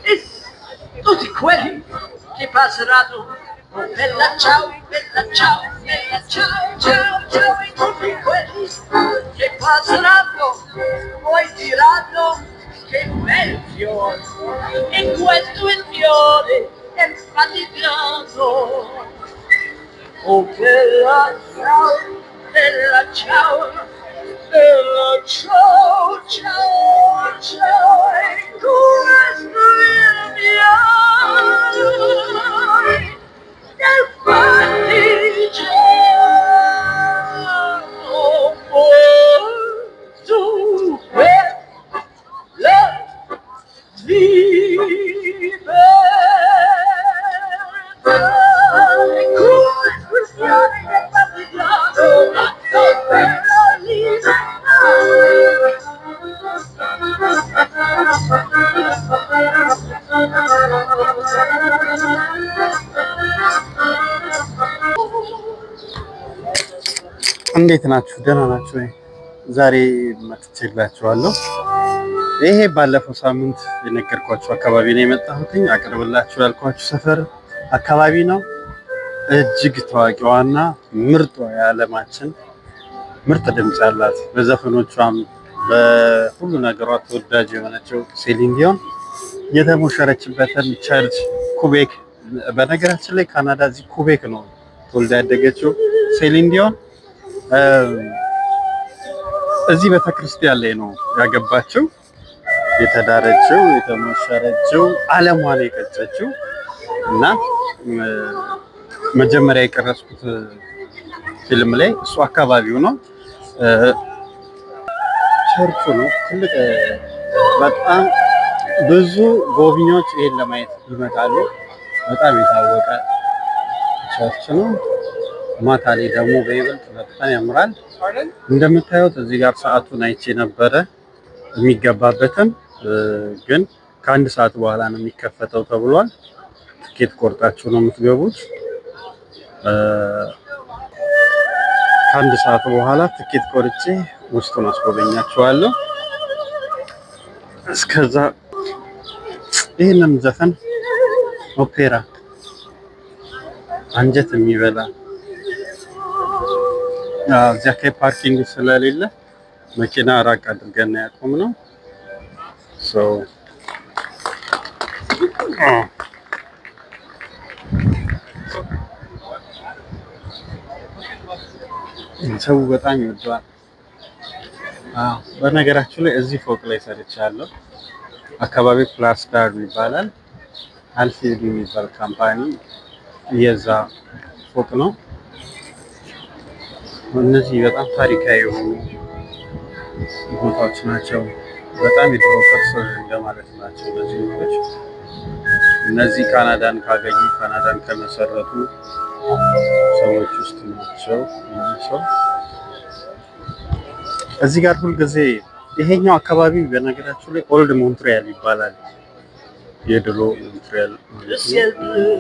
E tutti quelli che passeranno, oh bella ciao, bella ciao, bella ciao, ciao, ciao, e tutti quelli che passeranno, poi diranno che bel fiore, e questo è il fiore enfaticato. Oh bella ciao, bella ciao, bella ciao, ciao, ciao, e questo è il mio እንዴት ናችሁ? ደህና ናችሁ ወይ? ዛሬ መጥቼላችኋለሁ። ይሄ ባለፈው ሳምንት የነገርኳችሁ አካባቢ ነው የመጣሁት። አቅርብላችሁ ያልኳችሁ ሰፈር አካባቢ ነው። እጅግ ታዋቂዋና ምርጧ የዓለማችን ምርጥ ድምፅ ያላት በዘፈኖቿም በሁሉ ነገሯ ተወዳጅ የሆነችው ሴሊን ዲዮን የተሞሸረችበትን ቸርች ኩቤክ፣ በነገራችን ላይ ካናዳ እዚህ ኩቤክ ነው ተወልዳ ያደገችው ሴሊን ዲዮን። እዚህ ቤተክርስቲያን ላይ ነው ያገባችው፣ የተዳረችው፣ የተሞሸረችው፣ ዓለሟን የቀጨችው እና መጀመሪያ የቀረጽኩት ፊልም ላይ እሱ አካባቢው ነው። ቸርቹ ነው ትልቅ፣ በጣም ብዙ ጎብኚዎች ይሄን ለማየት ይመጣሉ። በጣም የታወቀ ቸርች ነው። ማታ ላይ ደግሞ በይበልጥ በጣም ያምራል። እንደምታዩት እዚህ ጋር ሰዓቱን አይቼ ነበረ የሚገባበትን፣ ግን ከአንድ ሰዓት በኋላ ነው የሚከፈተው ተብሏል። ትኬት ቆርጣችሁ ነው የምትገቡት። ከአንድ ሰዓት በኋላ ትኬት ቆርጬ ውስጡን አስጎበኛችኋለሁ። እስከዛ ይህንን ዘፈን ኦፔራ አንጀት የሚበላ እዚያ አካባቢ ፓርኪንግ ስለሌለ መኪና ራቅ አድርገን ያቆም ነው። ሰው በጣም ይወደዋል። በነገራችሁ ላይ እዚህ ፎቅ ላይ ሰርቻለሁ። አካባቢ ፕላስ ዳር ይባላል። አልፊድ የሚባል ካምፓኒ የዛ ፎቅ ነው። እነዚህ በጣም ታሪካዊ የሆኑ ቦታዎች ናቸው። በጣም የድሮ ቅርስ እንደማለት ናቸው እነዚህ ቦታዎች። እነዚህ ካናዳን ካገኙ ካናዳን ከመሰረቱ ሰዎች ውስጥ ናቸው። እዚህ ጋር ሁልጊዜ ይሄኛው አካባቢ በነገራችሁ ላይ ኦልድ ሞንትሪያል ይባላል። የድሮ ሞንትሪያል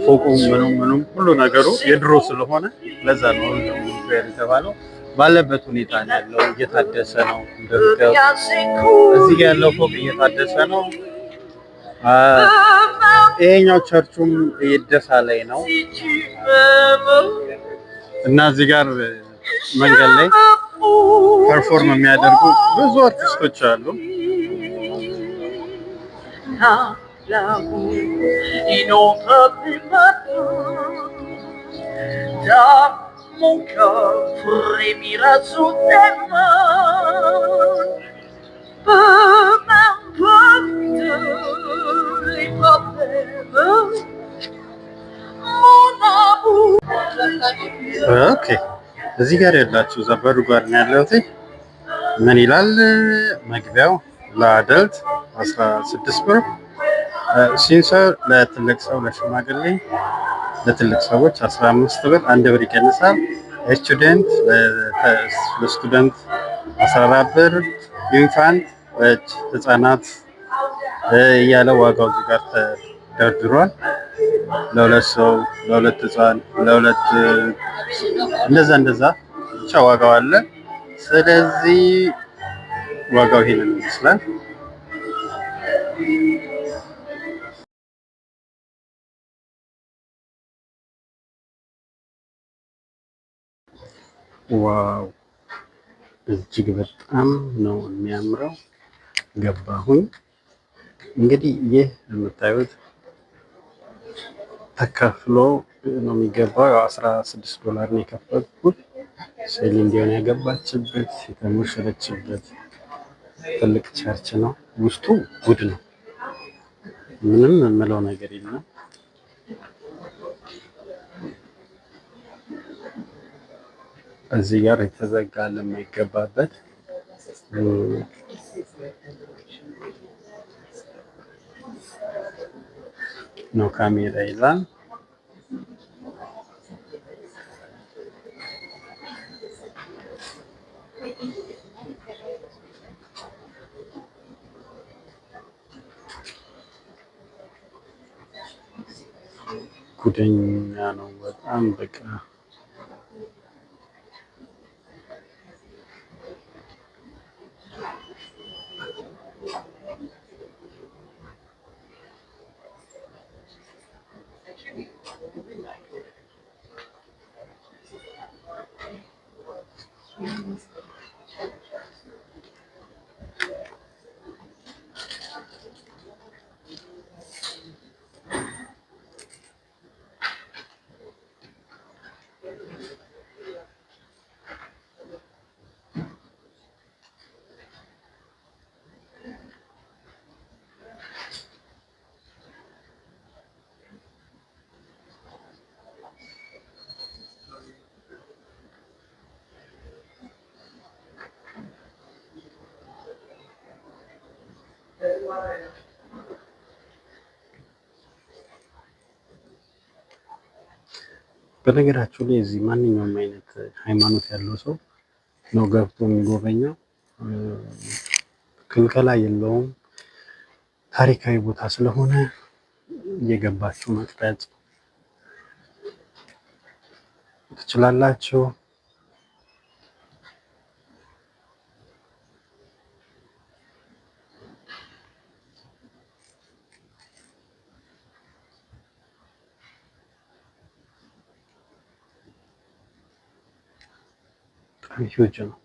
ፎቁ ምኑም ሁሉ ነገሩ የድሮ ስለሆነ ለዛ ነው ኦልድ ሞንትሪያል የተባለው። ባለበት ሁኔታ ነው ያለው፣ እየታደሰ ነው። እንደምታዩት እዚህ ጋር ያለው ፎቅ እየታደሰ ነው። ይሄኛው ቸርቹም እየደሳ ላይ ነው እና እዚህ ጋር መንገድ ላይ ፐርፎርም የሚያደርጉ ብዙ አርቲስቶች አሉ። Mon cœur frémira sous tes mains. Peu m'importe les problèmes, mon amour. ኦኬ እዚህ ጋር ያላችሁ እዛ በሩ ጋር ነው ያለሁት። ምን ይላል መግቢያው? ለአደልት 16 ብር፣ ሲንሰር ለትልቅ ሰው ለሽማግሌ ለትልቅ ሰዎች 15 ብር፣ 1 ብር ይቀንሳል። ስቱደንት ለስቱደንት 14 ብር፣ ኢንፋንት ህፃናት እያለ ዋጋው እዚህ ጋር ተደርድሯል። ለሁለት ሰው፣ ለሁለት ህፃን፣ ለሁለት እንደዛ ብቻ ዋጋው አለ። ስለዚህ ዋጋው ይሄንን ይመስላል። ዋው እጅግ በጣም ነው የሚያምረው። ገባሁኝ። እንግዲህ ይህ የምታዩት ተከፍሎ ነው የሚገባው። ያው $16 ነው የከፈልኩት። ሴሊን ዲዮን ያገባችበት የተሞሸረችበት ትልቅ ቸርች ነው። ውስጡ ጉድ ነው። ምንም የምለው ነገር የለም። እዚህ ጋር የተዘጋ ለማይገባበት ነው ካሜራ ይላል። ጉደኛ ነው በጣም በቃ በነገራችሁ ላይ እዚህ ማንኛውም አይነት ሃይማኖት ያለው ሰው ነው ገብቶ የሚጎበኘው። ክልከላ የለውም። ታሪካዊ ቦታ ስለሆነ እየገባችሁ መቅረጽ ትችላላችሁ። ሂውጅ ነው።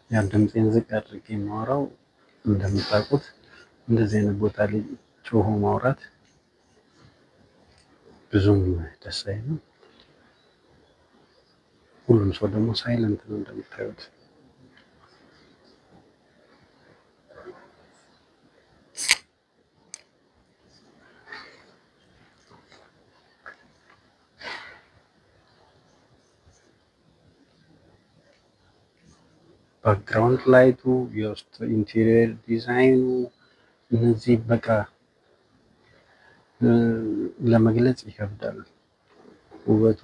ያ ድምፄን ዝቅ አድርጌ የማወራው እንደምታውቁት እንደዚህ አይነት ቦታ ላይ ጮሆ ማውራት ብዙም ደስ አይልም። ሁሉም ሰው ደግሞ ሳይለንት ነው እንደምታዩት። ባክግራውንድ ላይቱ፣ የውስጥ ኢንቴሪየር ዲዛይኑ እነዚህ በቃ ለመግለጽ ይከብዳል ውበቱ።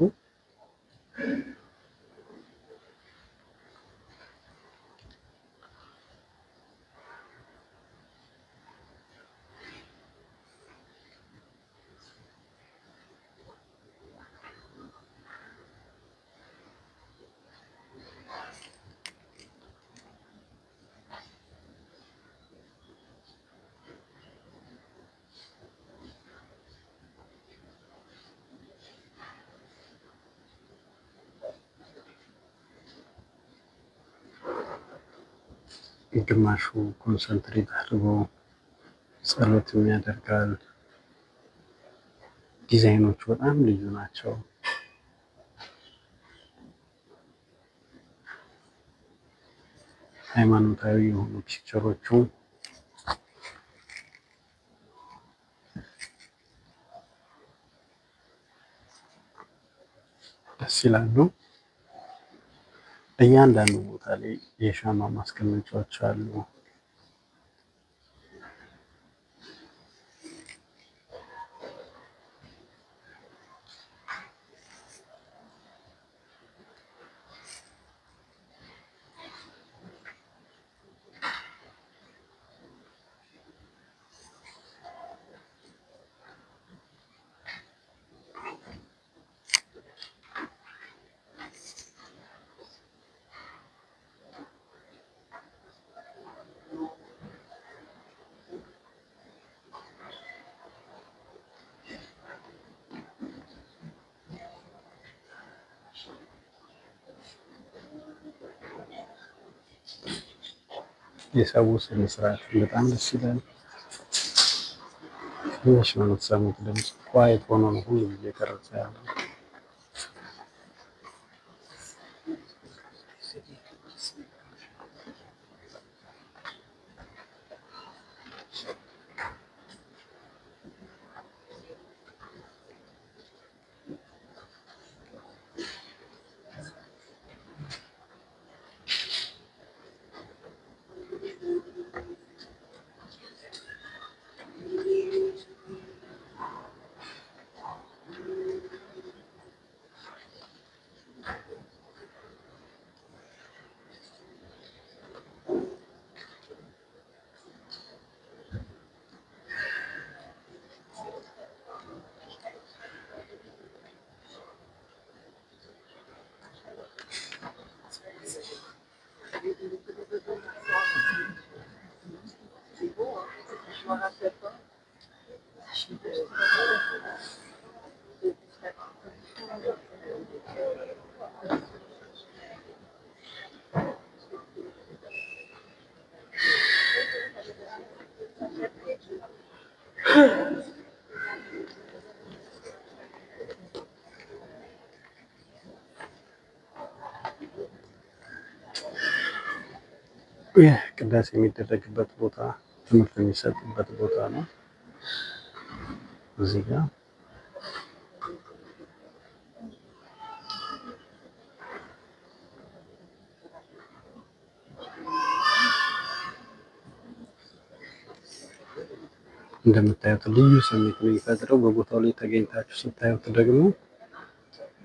ግማሹ ኮንሰንትሬት አድርጎ ጸሎትም ያደርጋል። ዲዛይኖቹ በጣም ልዩ ናቸው። ሃይማኖታዊ የሆኑ ፒክቸሮቹ ደስ ይላሉ። እያንዳንዱ ቦታ ላይ የሻማ ማስቀመጫዎች አሉ። የሰው ስነ ስርዓት በጣም ደስ ይላል። ትንሽ ነው የምትሰሙት ድምፅ፣ ኳየት ሆኖ ነው ሁሉ እየቀረጸ ያለው። ይህ ቅዳሴ የሚደረግበት ቦታ፣ ትምህርት የሚሰጥበት ቦታ ነው። እዚህ ጋር እንደምታዩት ልዩ ስሜት ነው የሚፈጥረው። በቦታው ላይ ተገኝታችሁ ስታዩት ደግሞ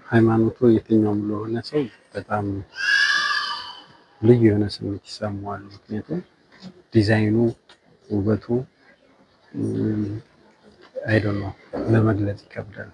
ሃይማኖቱ የትኛውም ለሆነ ሰው በጣም ልዩ የሆነ ስሜት ይሰማዋል። ምክንያቱም ዲዛይኑ፣ ውበቱ አይዶን ነው ለመግለጽ ይከብዳል።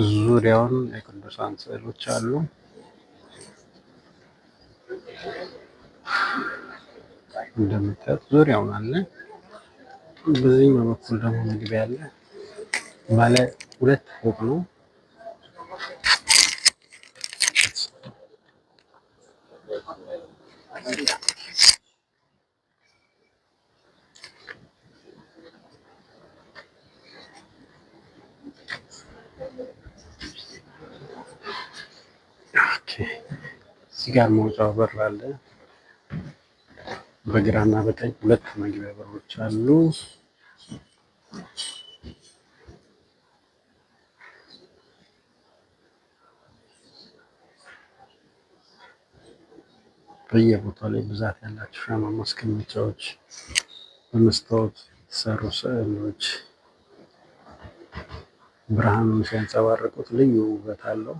ዙሪያውን የቅዱሳን ስዕሎች አሉ። እንደምታዩት ዙሪያውን አለ። በዚህኛው በኩል ደግሞ መግቢያ አለ። ባለ 2 ፎቅ ነው። እዚህ ጋር መውጫው በር አለ። በግራና በቀኝ 2 መግቢያ በሮች አሉ። በየቦታው ላይ ብዛት ያላቸው ሻማ ማስቀመጫዎች፣ በመስታወት የተሰሩ ስዕሎች ብርሃኑን ሲያንጸባርቁት ልዩ ውበት አለው።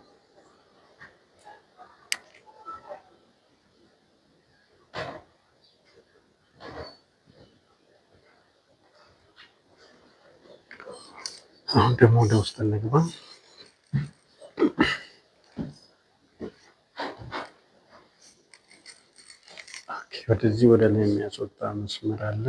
አሁን ደግሞ ወደ ውስጥ እንግባ። ወደዚህ ወደ ላይ የሚያስወጣ መስመር አለ።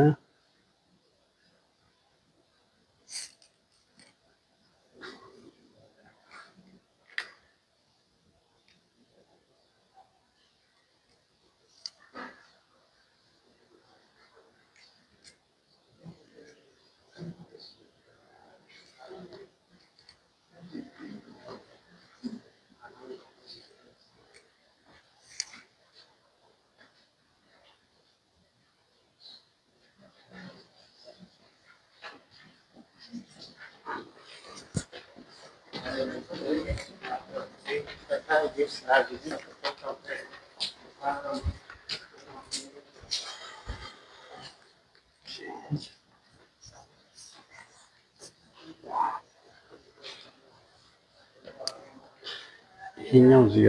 ይሄኛው እዚህ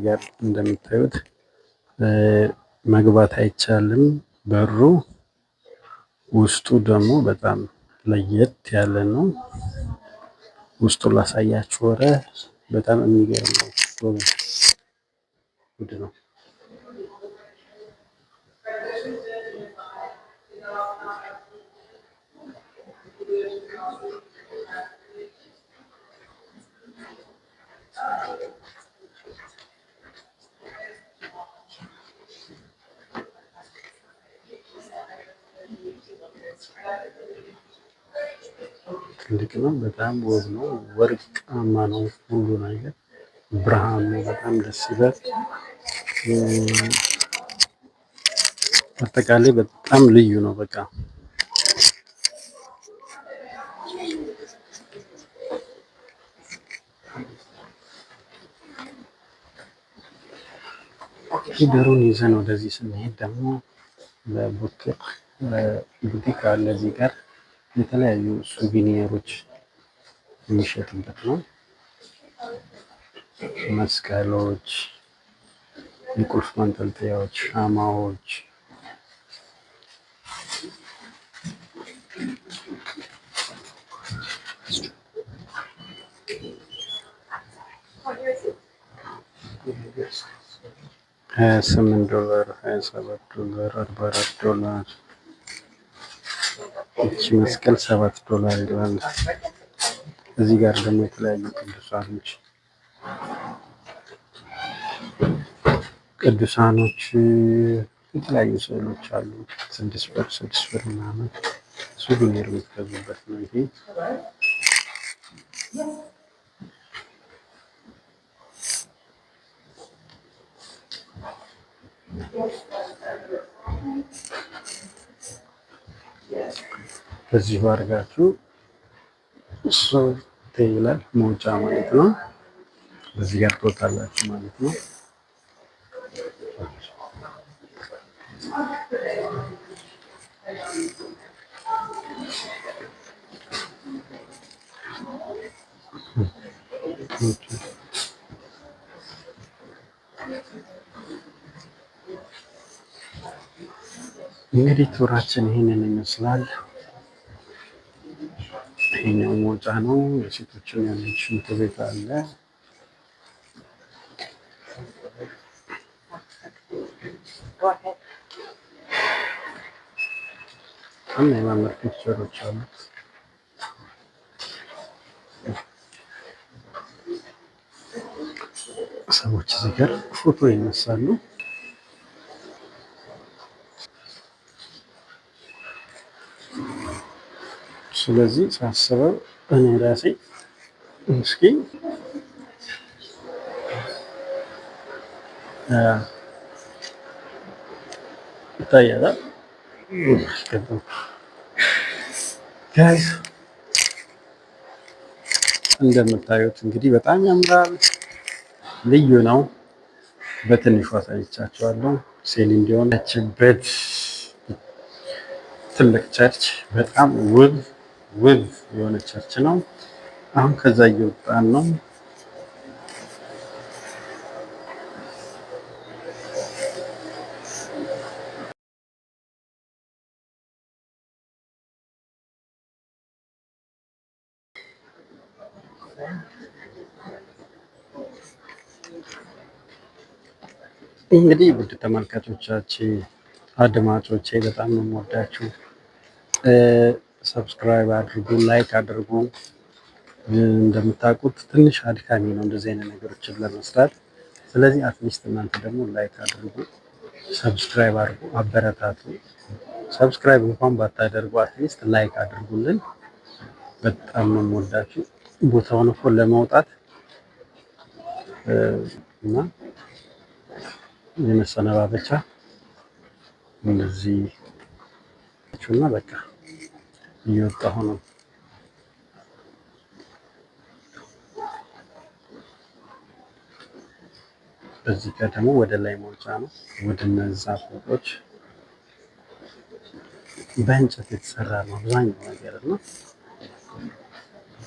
ጋር እንደምታዩት መግባት አይቻልም በሩ። ውስጡ ደግሞ በጣም ለየት ያለ ነው። ውስጡን ላሳያችሁ። ወረ በጣም የሚገርም ነው። ውድ ነው። ትልቅ ነው። በጣም ውብ ነው። ወርቃማ ነው ሁሉ ነገር። ብርሃኑ በጣም ደስ ይላል። አጠቃላይ በጣም ልዩ ነው። በቃ ሂደሩን ይዘን ወደዚህ ስንሄድ ደግሞ ቡቲክ አለ እዚህ ጋር የተለያዩ ሱቪኒየሮች የሚሸጥበት ነው። መስቀሎች፣ የቁልፍ ማንጠልጠያዎች፣ ሻማዎች $28 $27 $44 እቺ መስቀል $7 ይላል። እዚህ ጋር ደግሞ የተለያዩ ቅዱሳኖች የተለያዩ ስዕሎች አሉ። 6 ብር ምናምን ሱቪኒር የምትገዙበት ነው ይሄ። በዚህ ባርጋችሁ ይላል መውጫ ማለት ነው። በዚህ ጋር ትወጣላችሁ ማለት ነው። እንግዲህ ቱራችን ይሄንን ይመስላል። ይሄኛው መውጫ ነው። የሴቶችን ያለች ሽንት ቤት አለ። እና የማምር ፒክቸሮች አሉት። ሰዎች እዚህ ጋር ፎቶ ይነሳሉ። ስለዚህ ሳስበው እኔ ራሴ እስኪ ይታያል ጋይስ፣ እንደምታዩት እንግዲህ በጣም ያምራል። ልዩ ነው። በትንሹ አሳይቻችኋለሁ። ሴሊን ዲዮን ያለችበት ትልቅ ቸርች፣ በጣም ውብ የሆነ ቸርች ነው። አሁን ከዛ እየወጣን ነው። እንግዲህ ውድ ተመልካቾቻችን፣ አድማጮቼ በጣም ነው የምወዳችሁ። ሰብስክራይብ አድርጉ፣ ላይክ አድርጉ። እንደምታውቁት ትንሽ አድካሚ ነው እንደዚህ አይነት ነገሮችን ለመስራት። ስለዚህ አትሊስት እናንተ ደግሞ ላይክ አድርጉ፣ ሰብስክራይብ አድርጉ፣ አበረታቱ። ሰብስክራይብ እንኳን ባታደርጉ አትሊስት ላይክ አድርጉልን። በጣም ነው የምወዳችሁ። ቦታውን እኮ ለማውጣት እና የመሰነባበቻ እንደዚህ እና በቃ እየወጣሁ ነው። በዚህ ጋር ደግሞ ወደ ላይ መውጫ ነው። ወደ እነዛ ፎቆች በእንጨት የተሰራ ነው አብዛኛው ነገር ነው።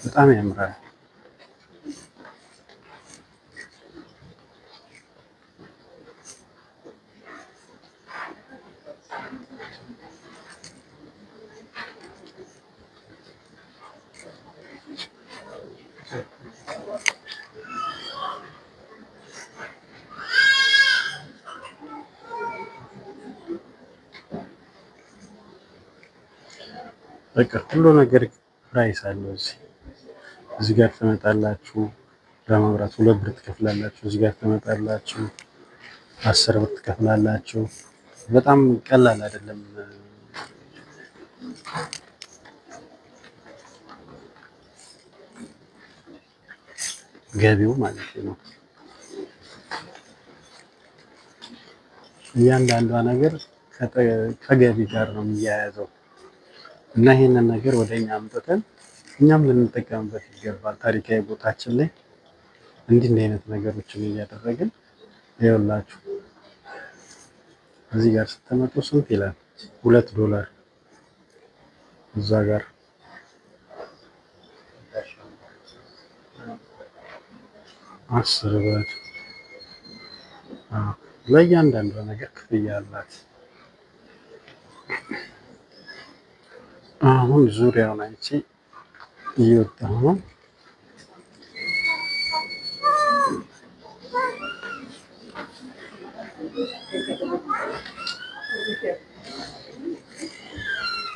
በጣም ያምራል። በቃ ሁሉ ነገር ፕራይስ አለው። እዚህ ጋር ትመጣላችሁ፣ ለመብራት 2 ብር ትከፍላላችሁ። እዚህ ጋር ትመጣላችሁ 10 ብር ትከፍላላችሁ። በጣም ቀላል አይደለም ገቢው ማለት ነው። እያንዳንዷ ነገር ከገቢ ጋር ነው የሚያያዘው እና ይሄንን ነገር ወደኛ አምጥተን እኛም ልንጠቀምበት ይገባል። ታሪካዊ ቦታችን ላይ እንዲህ አይነት ነገሮችን እያደረግን ይኸውላችሁ እዚህ ጋር ስትመጡ ስንት ይላል? $2 እዛ ጋር 10 ብር ለእያንዳንዱ ነገር ክፍያ አላት። አሁን ዙሪያውን አይቼ እየወጣሁ ነው።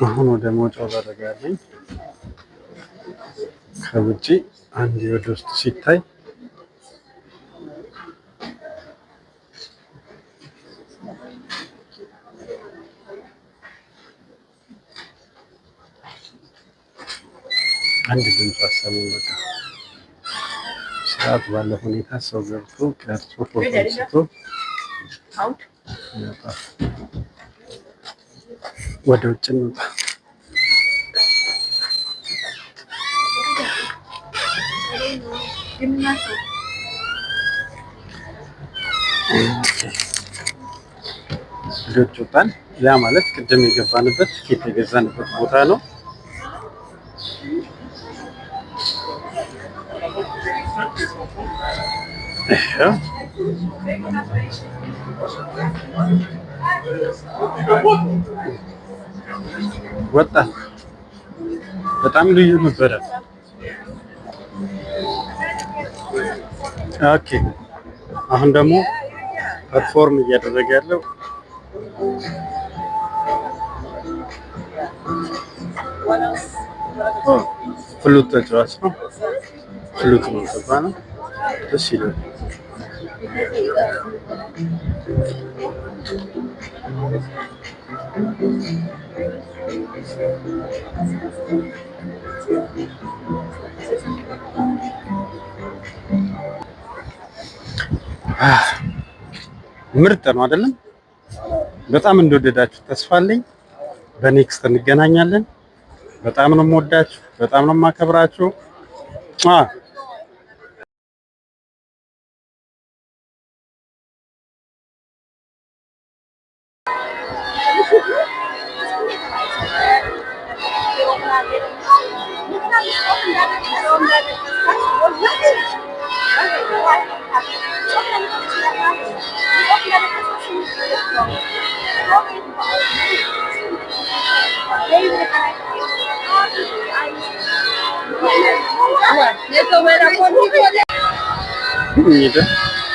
አሁን ወደ መውጫው በረጋለኝ። ከውጪ አንድ ወደ ውስጥ ሲታይ አንድ ድምፅ አሰሙ። በቃ ስርዓት ባለ ሁኔታ ሰው ገብቶ ቀርጾ ፎቶ አንስቶ ይወጣል። ወደ ውጭ እንውጣ። ልጆች ወጣን። ያ ማለት ቅድም የገባንበት ቲኬት የገዛንበት ቦታ ነው። ወጣን። በጣም ልዩ ነበረ። ኦኬ አሁን ደግሞ ፐርፎርም እያደረገ ያለው ፍሉት ተጫዋች ነው። ፍሉት ነው ተባለ። ደስ ይላል። ምርጥ ነው አይደለም? በጣም እንደወደዳችሁ ተስፋ አለኝ። በኔክስት እንገናኛለን። በጣም ነው የምወዳችሁ፣ በጣም ነው የማከብራችሁ።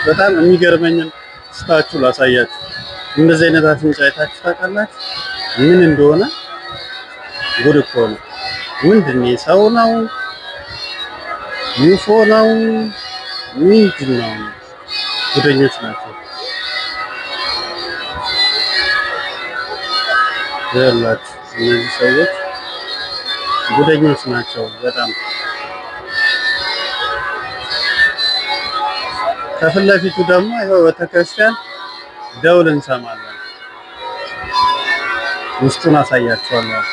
በጣም የሚገርመኝን ስታችሁ ላሳያችሁ። እንደዚህ አይነት አፍንጫ አይታችሁ ታውቃላችሁ? ምን እንደሆነ ጉድ እኮ ነው። ምንድን ነው? ሰው ነው? ዩፎ ነው? ምንድን ነው? ጉደኞች ናቸው ያላችሁ። እነዚህ ሰዎች ጉደኞች ናቸው በጣም። ከፊት ለፊቱ ደግሞ ይኸው ቤተክርስቲያን ደውል እንሰማለን። ውስጡን አሳያችኋለሁ።